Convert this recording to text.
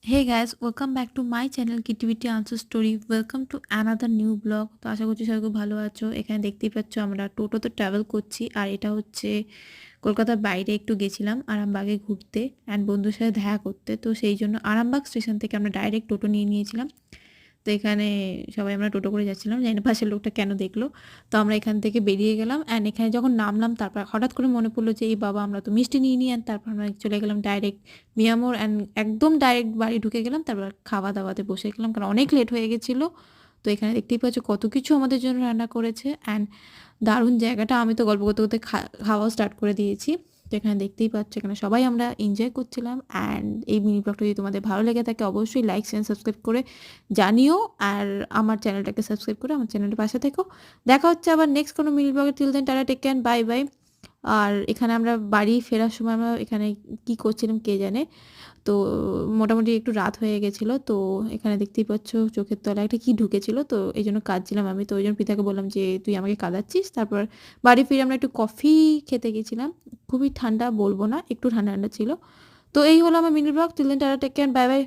Hey guys, welcome back to my channel Creativity Answer Story. Welcome to another new blog. তো আশা করছি সবাই খুব ভালো আছো। এখানে দেখতেই পাচ্ছ আমরা টোটোতে ট্রাভেল করছি আর এটা হচ্ছে কলকাতার বাইরে একটু গেছিলাম আরামবাগে ঘুরতে অ্যান্ড বন্ধুর সাথে দেখা করতে। তো সেই জন্য আরামবাগ স্টেশন থেকে আমরা ডাইরেক্ট টোটো নিয়ে নিয়েছিলাম। তো এখানে সবাই আমরা টোটো করে যাচ্ছিলাম, জানি না পাশের লোকটা কেন দেখলো। তো আমরা এখান থেকে বেরিয়ে গেলাম অ্যান্ড এখানে যখন নামলাম তারপর হঠাৎ করে মনে পড়লো যে এই বাবা আমরা তো মিষ্টি নিয়ে নিই, অ্যান্ড তারপর আমরা চলে গেলাম ডাইরেক্ট মিয়ামোর অ্যান্ড একদম ডাইরেক্ট বাড়ি ঢুকে গেলাম। তারপর খাওয়া দাওয়াতে বসে গেলাম কারণ অনেক লেট হয়ে গেছিলো। তো এখানে দেখতেই পাচ্ছ কত কিছু আমাদের জন্য রান্না করেছে অ্যান্ড দারুণ জায়গাটা। আমি তো গল্প করতে করতে খাওয়াও স্টার্ট করে দিয়েছি। তো এখানে দেখতেই পাচ্ছ এখানে সবাই আমরা এনজয় করছিলাম। অ্যান্ড এই মিনি ব্লগটা যদি তোমাদের ভালো লেগে থাকে অবশ্যই লাইক শেয়ার সাবস্ক্রাইব করে জানিও, আর আমার চ্যানেলটাকে সাবস্ক্রাইব করে আমার চ্যানেলের পাশে থেকো। দেখা হচ্ছে আবার নেক্সট কোনো মিনি ব্লগে। Till then tata, take care, bye bye. আর এখানে আমরা বাড়ি ফেরার সময় আমরা এখানে কি করছিলাম কে জানে। তো মোটামুটি একটু রাত হয়ে গেছিলো। তো এখানে দেখতেই পাচ্ছ চোখের তলায় একটা কী ঢুকেছিল, তো এই জন্য কাঁদছিলাম আমি। তো ওই জন্য পিতাকে বললাম যে তুই আমাকে কাঁদাচ্ছিস। তারপর বাড়ি ফিরে আমরা একটু কফি খেতে গেছিলাম। খুবই ঠান্ডা বলবো না, একটু ঠান্ডা ঠান্ডা ছিল। তো এই হলো আমার mini blog. Till then tata, take care, bye by.